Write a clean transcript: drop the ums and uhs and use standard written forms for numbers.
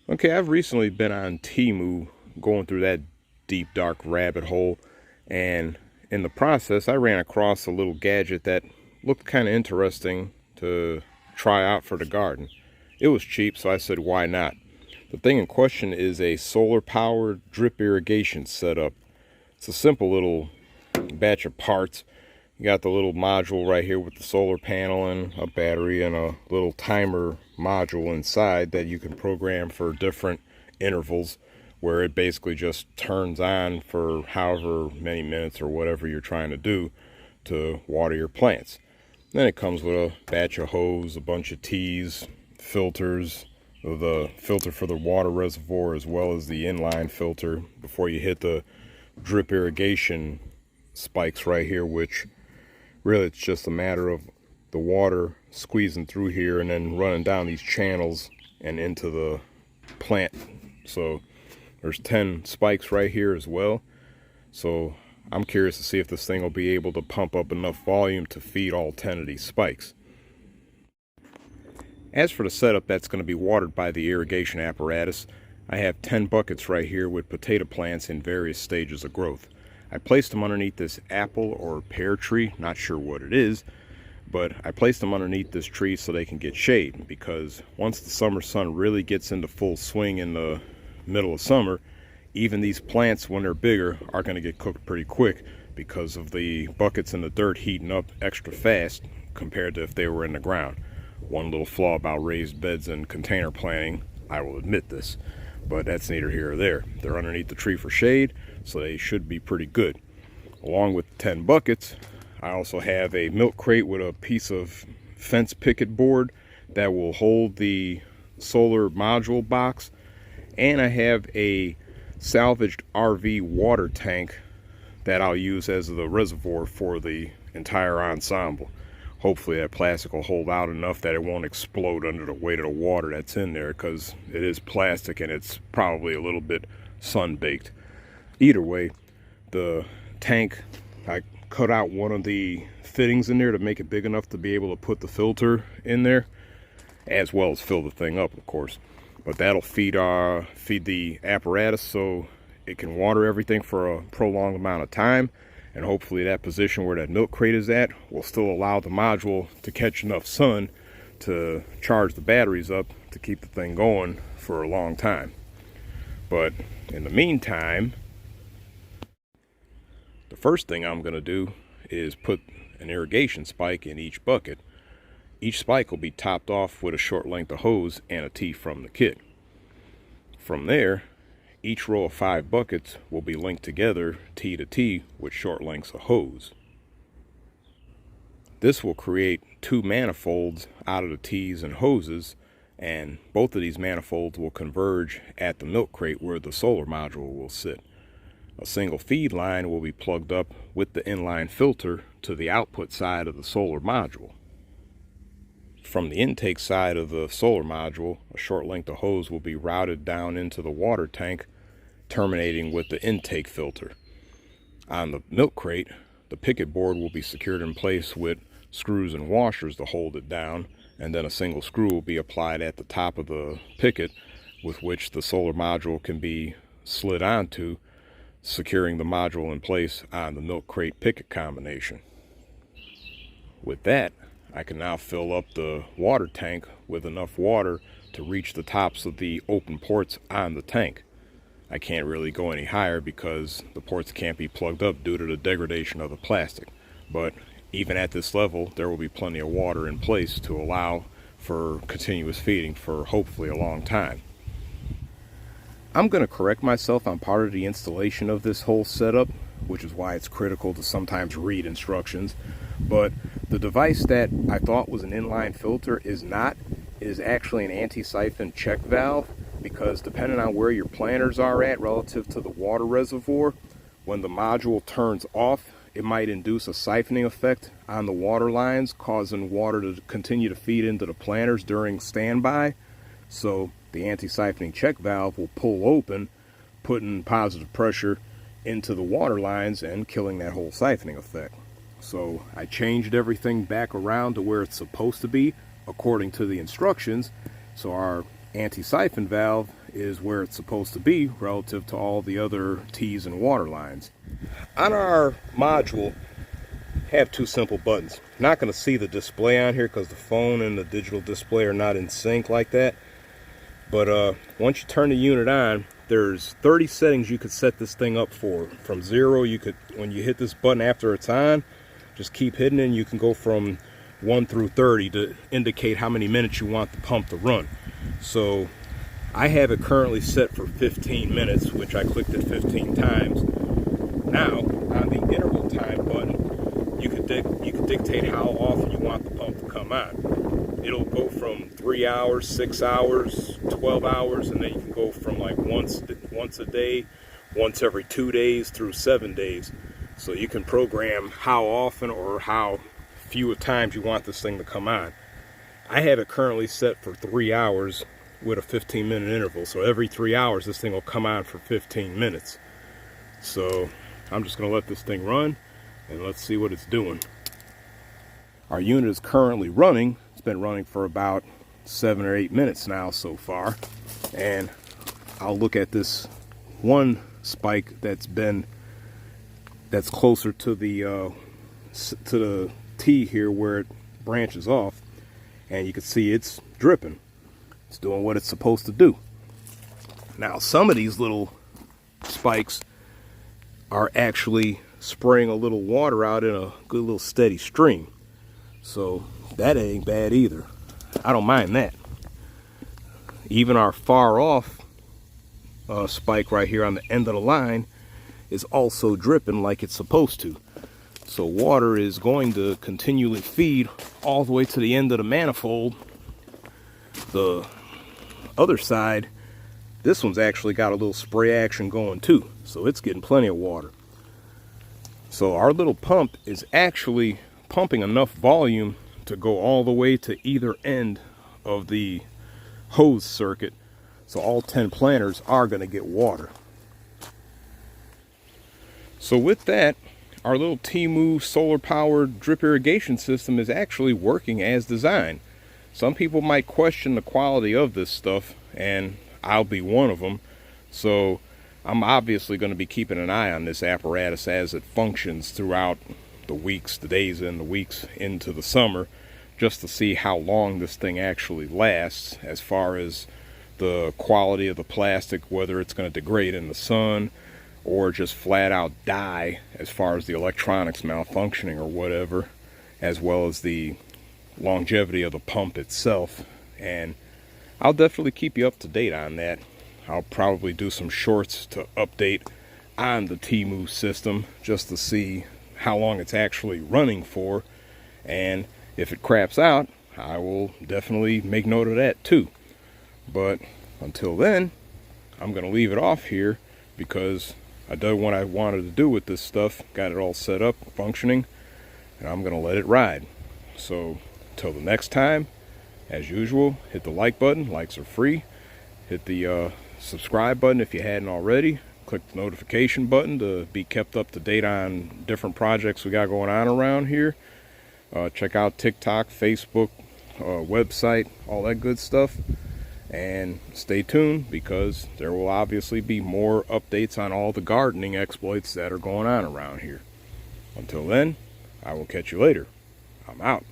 Okay, I've recently been on Temu going through that deep, dark rabbit hole, and in the process, I ran across a little gadget that looked kind of interesting to try out for the garden. It was cheap, so I said, why not? The thing in question is a solar-powered drip irrigation setup. It's a simple little batch of parts. You got the little module right here with the solar panel and a battery and a little timer module inside that you can program for different intervals, where it basically just turns on for however many minutes or whatever you're trying to do to water your plants. Then it comes with a batch of hose, a bunch of tees, filters, the filter for the water reservoir, as well as the inline filter before you hit the drip irrigation spikes right here, which really it's just a matter of the water squeezing through here and then running down these channels and into the plant. So there's 10 spikes right here as well. So I'm curious to see if this thing will be able to pump up enough volume to feed all 10 of these spikes. As for the setup that's going to be watered by the irrigation apparatus, I have 10 buckets right here with potato plants in various stages of growth. I placed them underneath this apple or pear tree, not sure what it is, but I placed them underneath this tree so they can get shade, because once the summer sun really gets into full swing in the middle of summer, even these plants, when they're bigger, are going to get cooked pretty quick because of the buckets in the dirt heating up extra fast compared to if they were in the ground. One little flaw about raised beds and container planting, I will admit this, but that's neither here or there. They're underneath the tree for shade, so they should be pretty good. Along with 10 buckets, I also have a milk crate with a piece of fence picket board that will hold the solar module box, and I have a salvaged RV water tank that I'll use as the reservoir for the entire ensemble. Hopefully that plastic will hold out enough that it won't explode under the weight of the water that's in there, because it is plastic and it's probably a little bit sun-baked. Either way, the tank, I cut out one of the fittings in there to make it big enough to be able to put the filter in there, as well as fill the thing up, of course. But that'll feed the apparatus so it can water everything for a prolonged amount of time. And hopefully that position where that milk crate is at will still allow the module to catch enough sun to charge the batteries up to keep the thing going for a long time. But in the meantime, the first thing I'm going to do is put an irrigation spike in each bucket. Each spike will be topped off with a short length of hose and a tee from the kit. From there, each row of 5 buckets will be linked together tee to tee with short lengths of hose. This will create 2 manifolds out of the tees and hoses, and both of these manifolds will converge at the milk crate where the solar module will sit. A single feed line will be plugged up with the inline filter to the output side of the solar module. From the intake side of the solar module, a short length of hose will be routed down into the water tank, terminating with the intake filter. On the milk crate, the picket board will be secured in place with screws and washers to hold it down, and then a single screw will be applied at the top of the picket, with which the solar module can be slid onto, securing the module in place on the milk crate picket combination. With that, I can now fill up the water tank with enough water to reach the tops of the open ports on the tank. I can't really go any higher because the ports can't be plugged up due to the degradation of the plastic. But even at this level, there will be plenty of water in place to allow for continuous feeding for hopefully a long time. I'm going to correct myself on part of the installation of this whole setup, which is why it's critical to sometimes read instructions. But the device that I thought was an inline filter is not. It is actually an anti-siphon check valve, because depending on where your planters are at relative to the water reservoir, when the module turns off, it might induce a siphoning effect on the water lines, causing water to continue to feed into the planters during standby. So the anti-siphoning check valve will pull open, putting positive pressure into the water lines and killing that whole siphoning effect. So I changed everything back around to where it's supposed to be according to the instructions. So our anti-siphon valve is where it's supposed to be relative to all the other T's and water lines. On our module, have two simple buttons. Not going to see the display on here because the phone and the digital display are not in sync like that. But once you turn the unit on, there's 30 settings you could set this thing up for. From 0, you could, when you hit this button after it's on, just keep hitting it, and you can go from 1 through 30 to indicate how many minutes you want the pump to run. So I have it currently set for 15 minutes, which I clicked it 15 times. Now, on the interval time button, you could dictate how often you want the pump to come on. It'll go from 3 hours, 6 hours, 12 hours, and then you can go from like once a day, once every 2 days through 7 days. So you can program how often or how few times you want this thing to come on. I have it currently set for 3 hours with a 15-minute interval. So every 3 hours this thing will come on for 15 minutes. So I'm just going to let this thing run and let's see what it's doing. Our unit is currently running. It's been running for about 7 or 8 minutes now so far. And I'll look at this one spike that's closer to the T here where it branches off, and you can see it's dripping. It's doing what it's supposed to do. Now some of these little spikes are actually spraying a little water out in a good little steady stream, so that ain't bad either. I don't mind that. Even our far off spike right here on the end of the line is also dripping like it's supposed to. So water is going to continually feed all the way to the end of the manifold. The other side, this one's actually got a little spray action going too, so it's getting plenty of water. So our little pump is actually pumping enough volume to go all the way to either end of the hose circuit, so all 10 planters are going to get water. So with that, our little Temu solar powered drip irrigation system is actually working as designed. Some people might question the quality of this stuff, and I'll be one of them. So I'm obviously going to be keeping an eye on this apparatus as it functions throughout the weeks, the days and the weeks into the summer, just to see how long this thing actually lasts as far as the quality of the plastic, whether it's going to degrade in the sun or just flat out die as far as the electronics malfunctioning or whatever, as well as the longevity of the pump itself. And I'll definitely keep you up to date on that. I'll probably do some shorts to update on the Temu system just to see how long it's actually running for, and if it craps out, I will definitely make note of that too. But until then, I'm going to leave it off here because I done what I wanted to do with this stuff, got it all set up, functioning, and I'm going to let it ride. So until the next time, as usual, hit the like button. Likes are free. Hit the subscribe button if you hadn't already. Click the notification button to be kept up to date on different projects we got going on around here. Check out TikTok, Facebook, website, all that good stuff. And stay tuned because there will obviously be more updates on all the gardening exploits that are going on around here. Until then, I will catch you later. I'm out.